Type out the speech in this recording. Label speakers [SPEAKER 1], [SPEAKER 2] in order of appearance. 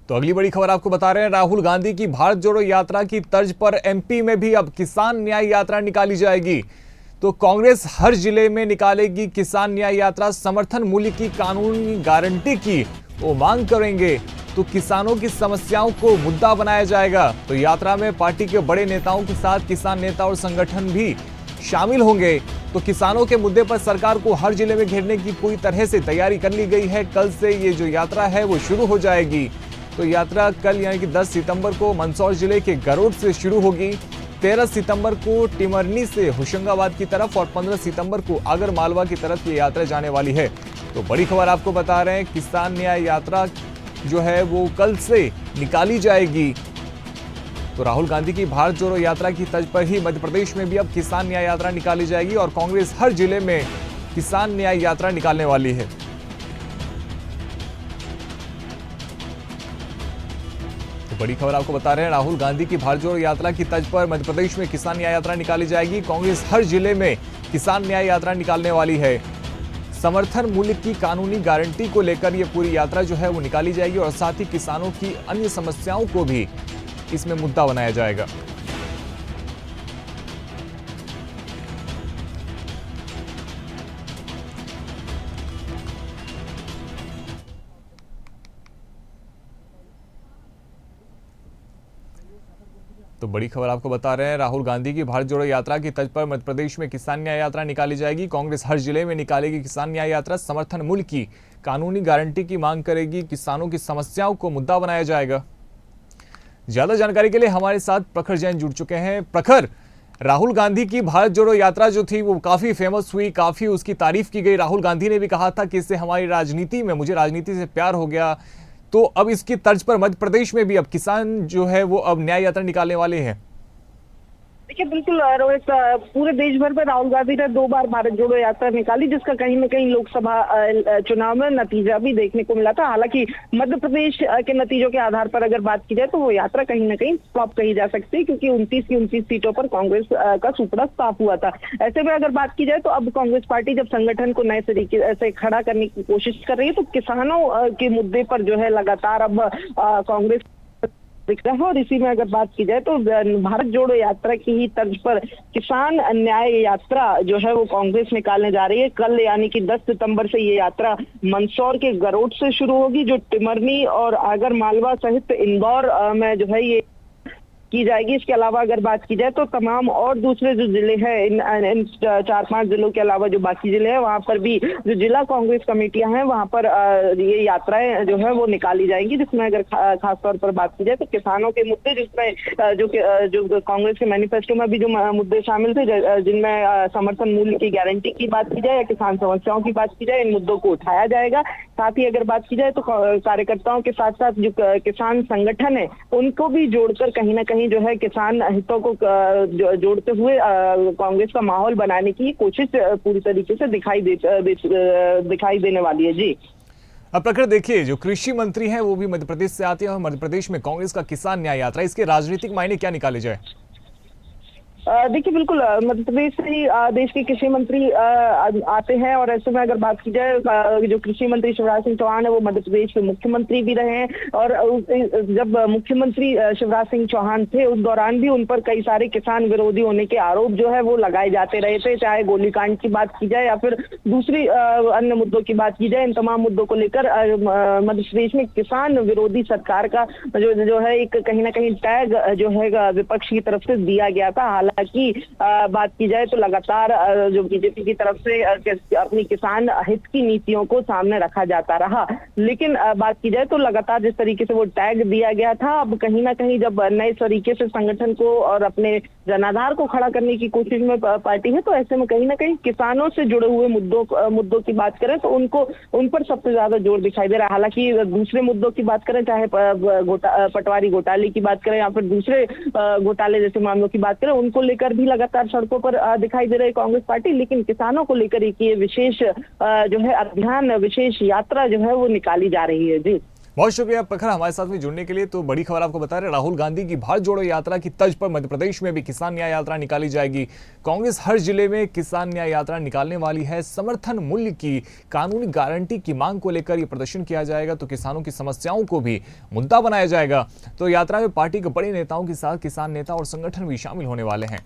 [SPEAKER 1] तो अगली बड़ी खबर आपको बता रहे हैं, राहुल गांधी की भारत जोड़ो यात्रा की तर्ज पर एमपी में भी अब किसान न्याय यात्रा निकाली जाएगी। तो कांग्रेस हर जिले में निकालेगी किसान न्याय यात्रा। समर्थन मूल्य की कानूनी गारंटी की वो मांग करेंगे, तो किसानों की समस्याओं को मुद्दा बनाया जाएगा। तो यात्रा में पार्टी के बड़े नेताओं के साथ किसान नेता और संगठन भी शामिल होंगे। तो किसानों के मुद्दे पर सरकार को हर जिले में घेरने की पूरी तरह से तैयारी कर ली गई है। कल से ये जो यात्रा है वो शुरू हो जाएगी। तो यात्रा कल यानी कि 10 सितंबर को मंदसौर जिले के गरोड से शुरू होगी। 13 सितंबर को टिमरनी से होशंगाबाद की तरफ और 15 सितंबर को आगर मालवा की तरफ ये यात्रा जाने वाली है। तो बड़ी खबर आपको बता रहे हैं, किसान न्याय यात्रा जो है वो कल से निकाली जाएगी। तो राहुल गांधी की भारत जोड़ो यात्रा की तर्ज पर ही मध्य प्रदेश में भी अब किसान न्याय यात्रा निकाली जाएगी और कांग्रेस हर जिले में किसान न्याय यात्रा निकालने वाली है। तो बड़ी खबर आपको बता रहे हैं, राहुल गांधी की भारत जोड़ो यात्रा की तर्ज पर मध्य प्रदेश में किसान न्याय यात्रा निकाली जाएगी। कांग्रेस हर जिले में किसान न्याय यात्रा निकालने वाली है। समर्थन मूल्य की कानूनी गारंटी को लेकर यह पूरी यात्रा जो है वो निकाली जाएगी और साथ ही किसानों की अन्य समस्याओं को भी इसमें मुद्दा बनाया जाएगा। तो बड़ी खबर आपको बता रहे हैं, राहुल गांधी की भारत जोड़ो यात्रा की तर्ज पर मध्य प्रदेश में किसान न्याय यात्रा निकाली जाएगी। कांग्रेस हर जिले में निकालेगी किसान न्याय यात्रा। समर्थन मूल्य की कानूनी गारंटी की मांग करेगी, किसानों की समस्याओं को मुद्दा बनाया जाएगा। ज्यादा जानकारी के लिए हमारे साथ प्रखर जैन जुड़ चुके हैं। प्रखर, राहुल गांधी की भारत जोड़ो यात्रा जो थी वो काफी फेमस हुई, काफी उसकी तारीफ की गई। राहुल गांधी ने भी कहा था कि इससे हमारी राजनीति में, मुझे राजनीति से प्यार हो गया। तो अब इसकी तर्ज पर मध्य प्रदेश में भी अब किसान जो है वो अब न्याय यात्रा निकालने वाले हैं।
[SPEAKER 2] देखिए, बिल्कुल रोहित, पूरे देश भर में राहुल गांधी ने 2 बार भारत जोड़ो यात्रा निकाली, जिसका कहीं न कहीं लोकसभा चुनाव में नतीजा भी देखने को मिला था। हालांकि मध्य प्रदेश के नतीजों के आधार पर अगर बात की जाए तो वो यात्रा कहीं न कहीं फ्लॉप कही जा सकती है, क्योंकि 29 की 29 सीटों पर कांग्रेस का सुपड़ा साफ हुआ था। ऐसे में अगर बात की जाए तो अब कांग्रेस पार्टी जब संगठन को नए तरीके से खड़ा करने की कोशिश कर रही है, तो किसानों के मुद्दे पर जो है लगातार अब कांग्रेस दिख रहा है। और इसी में अगर बात की जाए तो भारत जोड़ो यात्रा की ही तर्ज पर किसान न्याय यात्रा जो है वो कांग्रेस निकालने जा रही है। कल यानी कि 10 सितंबर से ये यात्रा मंदसौर के गरोड से शुरू होगी, जो टिमरनी और आगर मालवा सहित इंदौर में जो है ये की जाएगी। इसके अलावा अगर बात की जाए तो तमाम और दूसरे जो जिले हैं, इन 4-5 जिलों के अलावा जो बाकी जिले हैं वहां पर भी जो जिला कांग्रेस कमेटियां हैं वहां पर ये यात्राएं जो है वो निकाली जाएंगी, जिसमें अगर खास तौर पर बात की जाए तो किसानों के मुद्दे, जिसमें जो कांग्रेस के मैनिफेस्टो में भी जो मुद्दे शामिल थे, जिनमें समर्थन मूल्य की गारंटी की बात की जाए या किसान समस्याओं की बात की जाए, इन मुद्दों को उठाया जाएगा। साथ ही अगर बात की जाए तो कार्यकर्ताओं के साथ साथ जो किसान संगठन है उनको भी जोड़कर कहीं ना कहीं जो है किसान हितों को जोड़ते हुए कांग्रेस का माहौल बनाने की कोशिश पूरी तरीके से दिखाई देने वाली है। जी
[SPEAKER 1] अब प्रखर, देखिए जो कृषि मंत्री हैं वो भी मध्य प्रदेश से आते हैं और मध्य प्रदेश में कांग्रेस का किसान न्याय यात्रा, इसके राजनीतिक मायने क्या निकाले जाए?
[SPEAKER 2] देखिए, बिल्कुल मध्य प्रदेश से ही देश के कृषि मंत्री आते हैं और ऐसे में अगर बात की जाए जो कृषि मंत्री शिवराज सिंह चौहान है वो मध्य प्रदेश के मुख्यमंत्री भी रहे हैं। और जब मुख्यमंत्री शिवराज सिंह चौहान थे उस दौरान भी उन पर कई सारे किसान विरोधी होने के आरोप जो है वो लगाए जाते रहे थे, चाहे गोलीकांड की बात की जाए या फिर दूसरी अन्य मुद्दों की बात की जाए। इन तमाम मुद्दों को लेकर मध्य प्रदेश में किसान विरोधी सरकार का जो है एक कहीं ना कहीं टैग जो है विपक्ष की तरफ से दिया गया था। की बात की जाए तो लगातार जो बीजेपी की तरफ से अपनी किसान हित की नीतियों को सामने रखा जाता रहा, लेकिन बात की जाए तो लगातार जिस तरीके से वो टैग दिया गया था, अब कहीं ना कहीं जब नए तरीके से संगठन को और अपने जनाधार को खड़ा करने की कोशिश में पार्टी है, तो ऐसे में कहीं ना कहीं किसानों से जुड़े हुए मुद्दों की बात करें तो उन पर सबसे ज्यादा जोर दिखाई दे रहा है। हालांकि दूसरे मुद्दों की बात करें, चाहे पटवारी घोटाले की बात करें या फिर दूसरे घोटाले जैसे मामलों की बात करें, उनको लेकर भी लगातार सड़कों पर दिखाई दे रही कांग्रेस पार्टी, लेकिन किसानों को लेकर एक ये विशेष जो है अभियान, विशेष यात्रा जो है वो निकाली जा रही है। जी
[SPEAKER 1] बहुत शुक्रिया प्रखर हमारे साथ में जुड़ने के लिए। तो बड़ी खबर आपको बता रहे हैं, राहुल गांधी की भारत जोड़ो यात्रा की तर्ज पर मध्य प्रदेश में भी किसान न्याय यात्रा निकाली जाएगी। कांग्रेस हर जिले में किसान न्याय यात्रा निकालने वाली है। समर्थन मूल्य की कानूनी गारंटी की मांग को लेकर यह प्रदर्शन किया जाएगा, तो किसानों की समस्याओं को भी मुद्दा बनाया जाएगा। तो यात्रा में पार्टी के बड़े नेताओं के साथ किसान नेता और संगठन भी शामिल होने वाले हैं।